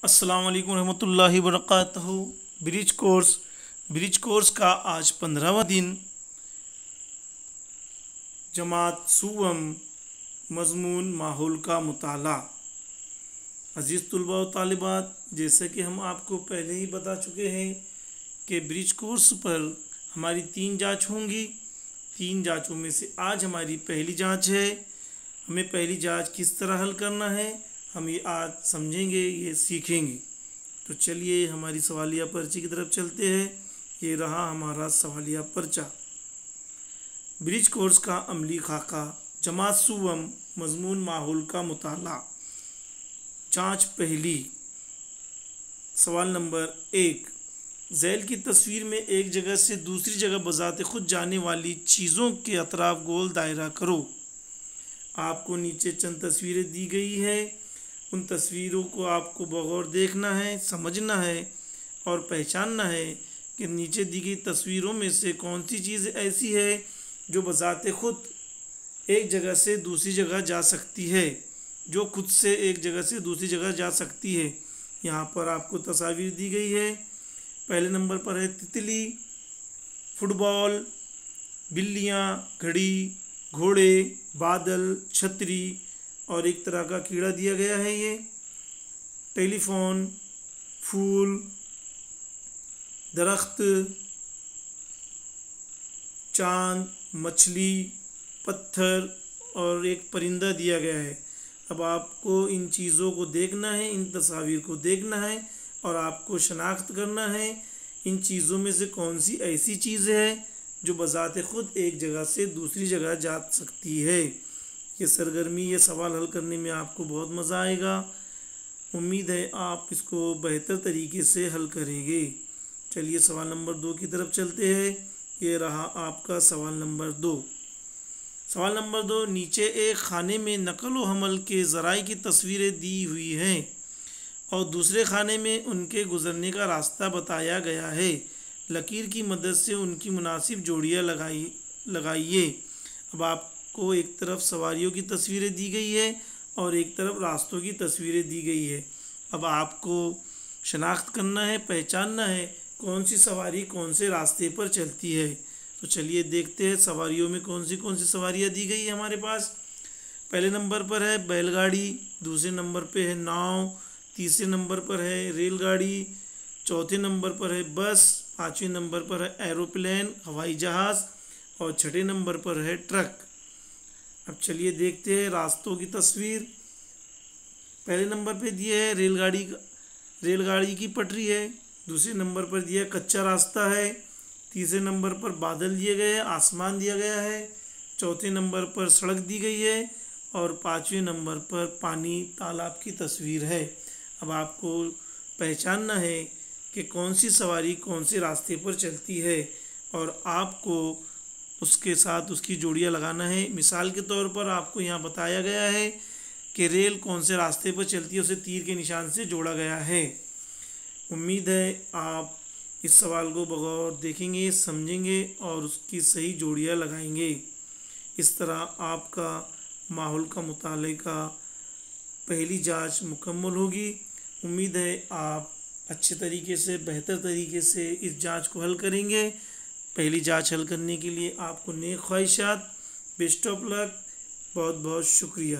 अस्सलाम वालेकुम रहमतुल्लाहि वबरकातुहू। ब्रिज कोर्स का आज 15वां दिन। जमात सुवम मज़मून माहौल का मुताला। अज़ीज़ तुलबा व तालिबात, जैसे कि हम आपको पहले ही बता चुके हैं कि ब्रिज कोर्स पर हमारी 3 जांच होंगी। 3 जांचों में से आज हमारी पहली जांच है। हमें पहली जांच किस तरह हल करना है हम ये आज समझेंगे, ये सीखेंगे। तो चलिए हमारी सवालिया पर्ची की तरफ चलते हैं। ये रहा हमारा सवालिया पर्चा। ब्रिज कोर्स का अमली खाका, जमात सुवम मज़मून माहौल का मुताला। जांच पहली। सवाल नंबर 1, झैल की तस्वीर में एक जगह से दूसरी जगह बजाते खुद जाने वाली चीज़ों के अतराफ गोल दायरा करो। आपको नीचे चंद तस्वीरें दी गई है। उन तस्वीरों को आपको बगौर देखना है, समझना है और पहचानना है कि नीचे दी गई तस्वीरों में से कौन सी चीज़ ऐसी है जो बजाते खुद एक जगह से दूसरी जगह जा सकती है, जो खुद से एक जगह से दूसरी जगह जा सकती है। यहाँ पर आपको तस्वीर दी गई है। पहले नंबर पर है तितली, फुटबॉल, बिल्लियाँ, घड़ी, घोड़े, बादल, छतरी और एक तरह का कीड़ा दिया गया है। ये टेलीफोन, फूल, दरख्त, चांद, मछली, पत्थर और एक परिंदा दिया गया है। अब आपको इन चीज़ों को देखना है, इन तस्वीर को देखना है और आपको शनाख्त करना है इन चीज़ों में से कौन सी ऐसी चीज़ है जो बजाते खुद एक जगह से दूसरी जगह जा सकती है। ये सरगर्मी, ये सवाल हल करने में आपको बहुत मज़ा आएगा। उम्मीद है आप इसको बेहतर तरीके से हल करेंगे। चलिए सवाल नंबर 2 की तरफ चलते हैं। ये रहा आपका सवाल नंबर 2। सवाल नंबर 2, नीचे एक खाने में नकल व हमल के ज़राए की तस्वीरें दी हुई हैं और दूसरे खाने में उनके गुज़रने का रास्ता बताया गया है। लकीर की मदद से उनकी मुनासिब जोड़ियाँ लगाइए। अब आपको एक तरफ सवारियों की तस्वीरें दी गई है और एक तरफ रास्तों की तस्वीरें दी गई है। अब आपको शनाख्त करना है, पहचानना है कौन सी सवारी कौन से रास्ते पर चलती है। तो चलिए देखते हैं सवारियों में कौन सी सवारियाँ दी गई है हमारे पास। पहले नंबर पर है बैलगाड़ी, दूसरे नंबर पे है नाव, तीसरे नंबर पर है रेलगाड़ी, चौथे नंबर पर है बस, पाँचवें नंबर पर है एरोप्लेन हवाई जहाज़ और छठे नंबर पर है ट्रक। अब चलिए देखते हैं रास्तों की तस्वीर। पहले नंबर पे दिए है रेलगाड़ी की पटरी है। दूसरे नंबर पर दिया कच्चा रास्ता है। तीसरे नंबर पर बादल दिए गए हैं, आसमान दिया गया है। चौथे नंबर पर सड़क दी गई है और पाँचवें नंबर पर पानी तालाब की तस्वीर है। अब आपको पहचानना है कि कौन सी सवारी कौन से रास्ते पर चलती है और आपको उसके साथ उसकी जोड़ियाँ लगाना है। मिसाल के तौर पर आपको यहाँ बताया गया है कि रेल कौन से रास्ते पर चलती है, उसे तीर के निशान से जोड़ा गया है। उम्मीद है आप इस सवाल को बगौर देखेंगे, समझेंगे और उसकी सही जोड़ियाँ लगाएंगे। इस तरह आपका माहौल का मुताले का पहली जांच मुकम्मल होगी। उम्मीद है आप अच्छे तरीके से, बेहतर तरीके से इस जांच को हल करेंगे। पहली जांच हल करने के लिए आपको नेक ख्वाहिशात। Best of luck. बहुत बहुत शुक्रिया।